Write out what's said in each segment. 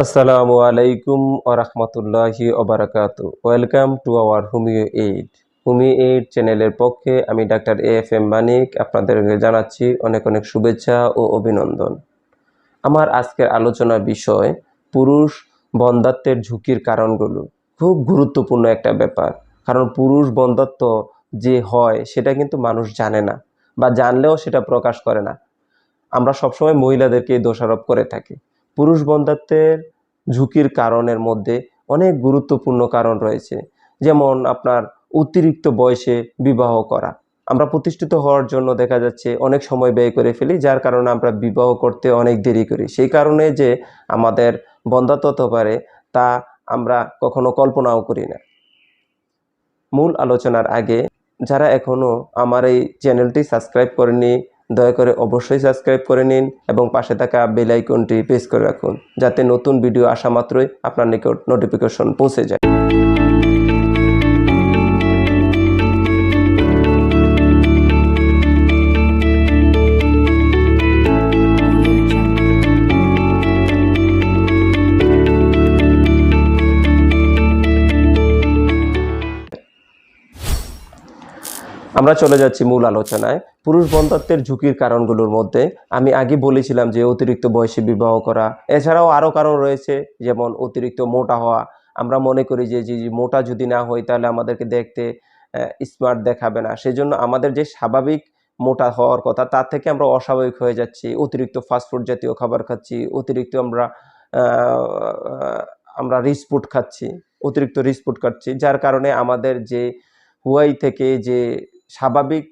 আসসালামু আলাইকুম ওরহমতুল্লাহি ওবারাকাতু। Welcome to our homeo aid. Homeo aid চ্যানেলের পক্ষে আমি ডাক্তার AFM মানিক আপনাদেরকে জানাচ্ছি অনেক অনেক শুভেচ্ছা ও অভিনন্দন। আমার আজকের আলোচনার বিষয় পুরুষ বন্ধ্যাত্বের ঝুঁকির কারণগুলো। খুব গুরুত্বপূর্ণ একটা ব্যাপার, কারণ পুরুষ বন্ধ্যাত্ব যে হয় সেটা কিন্তু মানুষ জানে না, বা জানলেও সেটা প্রকাশ করে না। আমরা সবসময় মহিলাদেরকে দোষারোপ করে থাকি। পুরুষ বন্ধ্যাত্বের ঝুঁকির কারণের মধ্যে অনেক গুরুত্বপূর্ণ কারণ রয়েছে, যেমন আপনার অতিরিক্ত বয়সে বিবাহ করা। আমরা প্রতিষ্ঠিত হওয়ার জন্য দেখা যাচ্ছে অনেক সময় ব্যয় করে ফেলি, যার কারণে আমরা বিবাহ করতে অনেক দেরি করি। সেই কারণে যে আমাদের বন্ধ্যাত্ব হতে পারে তা আমরা কখনো কল্পনাও করি না। মূল আলোচনার আগে যারা এখনও আমার এই চ্যানেলটি সাবস্ক্রাইব করেনি, দয়া করে অবশ্যই সাবস্ক্রাইব করে নিন এবং পাশে থাকা বেল আইকনটি প্রেস করে রাখুন, যাতে নতুন ভিডিও আসা মাত্রই আপনার নিকট নোটিফিকেশন পৌঁছে যায়। আমরা চলে যাচ্ছি মূল আলোচনায়। পুরুষ বন্ধ্যাত্বের ঝুঁকির কারণগুলোর মধ্যে আমি আগে বলেছিলাম যে অতিরিক্ত বয়সে বিবাহ করা। এছাড়াও আরও কারণ রয়েছে, যেমন অতিরিক্ত মোটা হওয়া। আমরা মনে করি যে মোটা যদি না হই তাহলে আমাদেরকে দেখতে স্মার্ট দেখাবে না, সেজন্য আমাদের যে স্বাভাবিক মোটা হওয়ার কথা তার থেকে আমরা অস্বাভাবিক হয়ে যাচ্ছি। অতিরিক্ত ফাস্টফুড জাতীয় খাবার খাচ্ছি, অতিরিক্ত আমরা রিচ ফুড খাচ্ছি, অতিরিক্ত রিচ ফুড খাচ্ছি, যার কারণে আমাদের যে হুয়াই থেকে যে স্বাভাবিক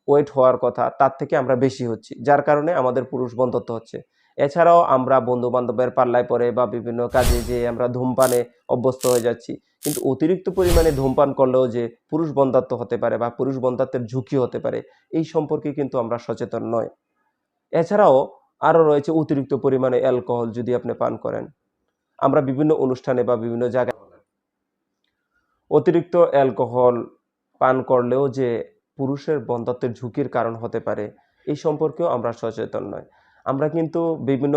ওয়েট হওয়ার কথা তার থেকে আমরা বেশি হচ্ছি, যার কারণে আমাদের পুরুষ বন্ধ্যাত্ব হচ্ছে। এছাড়াও আমরা বন্ধু বান্ধবের পাল্লায় পড়ে বা বিভিন্ন কাজে যে আমরা ধূমপানে অভ্যস্ত হয়ে যাচ্ছি, কিন্তু অতিরিক্ত পরিমাণে ধূমপান করলেও যে পুরুষ বন্ধ্যাত্ব হতে পারে বা পুরুষ বন্ধ্যাত্বের ঝুঁকি হতে পারে, এই সম্পর্কে কিন্তু আমরা সচেতন নয়। এছাড়াও আরও রয়েছে অতিরিক্ত পরিমাণে অ্যালকোহল যদি আপনি পান করেন। আমরা বিভিন্ন অনুষ্ঠানে বা বিভিন্ন জায়গায় অতিরিক্ত অ্যালকোহল পান করলেও যে পুরুষের বন্ধ্যাত্বের ঝুঁকির কারণ হতে পারে, এই সম্পর্কেও আমরা সচেতন নয়। আমরা কিন্তু বিভিন্ন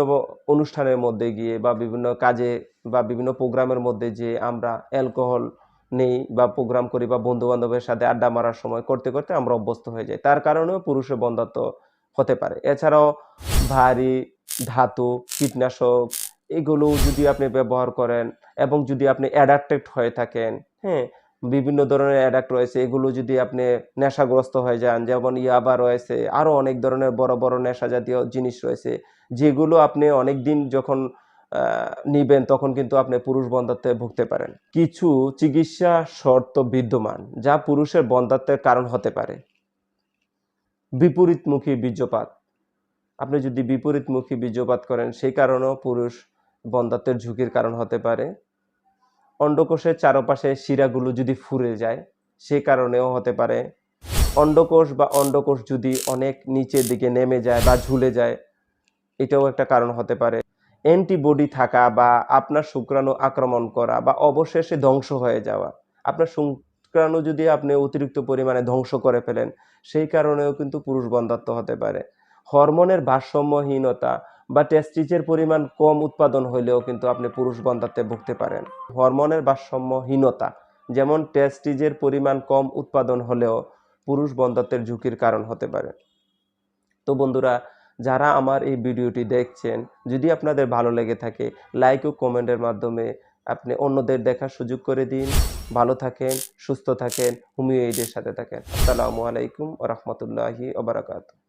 অনুষ্ঠানের মধ্যে গিয়ে বা বিভিন্ন কাজে বা বিভিন্ন প্রোগ্রামের মধ্যে যে আমরা অ্যালকোহল নেই বা প্রোগ্রাম করি বা বন্ধুবান্ধবের সাথে আড্ডা মারার সময় করতে করতে আমরা অভ্যস্ত হয়ে যাই, তার কারণেও পুরুষের বন্ধ্যাত্ব হতে পারে। এছাড়াও ভারী ধাতু, কীটনাশক এগুলো যদি আপনি ব্যবহার করেন এবং যদি আপনি অ্যাডাক্টেড হয়ে থাকেন, হ্যাঁ, বিভিন্ন ধরনের অ্যাডাক্ট রয়েছে, এগুলো যদি আপনি নেশাগ্রস্ত হয়ে যান, যেমন ইয়াবা রয়েছে, আরও অনেক ধরনের বড় বড় নেশা জাতীয় জিনিস রয়েছে, যেগুলো আপনি অনেক দিন যখন নিবেন তখন কিন্তু আপনি পুরুষ বন্ধ্যাত্বে ভুগতে পারেন। কিছু চিকিৎসা শর্ত বিদ্যমান যা পুরুষের বন্ধ্যাত্বের কারণ হতে পারে। বিপরীতমুখী বীর্যপাত। আপনি যদি বিপরীতমুখী বীর্যপাত করেন সেই কারণেও পুরুষ বন্ধ্যাত্বের ঝুঁকির কারণ হতে পারে। অন্ডকোষের চারপাশে শিরাগুলো যদি ফুলে যায় সে কারণেও হতে পারে। অন্ডকোষ বা অন্ডকোষ যদি অনেক নিচের দিকে নেমে যায় বা ঝুলে যায়, এটাও একটা কারণ হতে পারে। অ্যান্টিবডি থাকা বা আপনার শুক্রাণু আক্রমণ করা বা অবশেষে ধ্বংস হয়ে যাওয়া। আপনার শুক্রাণু যদি আপনি অতিরিক্ত পরিমাণে ধ্বংস করে ফেলেন সেই কারণেও কিন্তু পুরুষ বন্ধ্যাত্ব হতে পারে। হরমোনের ভারসাম্যহীনতা বা টেস্টিজের পরিমাণ কম উৎপাদন হইলেও কিন্তু আপনি পুরুষ বন্ধ্যাত্বে ভুগতে পারেন। হরমোনের ভারসাম্যহীনতা, যেমন টেস্টিজের পরিমাণ কম উৎপাদন হলেও পুরুষ বন্ধ্যাত্বের ঝুঁকির কারণ হতে পারে। তো বন্ধুরা, যারা আমার এই ভিডিওটি দেখছেন, যদি আপনাদের ভালো লেগে থাকে লাইক ও কমেন্টের মাধ্যমে আপনি অন্যদের দেখার সুযোগ করে দিন। ভালো থাকেন, সুস্থ থাকেন, হোমিও এইডের সাথে থাকেন। আসসালামু আলাইকুম ওয়া রাহমাতুল্লাহি ওয়া বারাকাতুহু।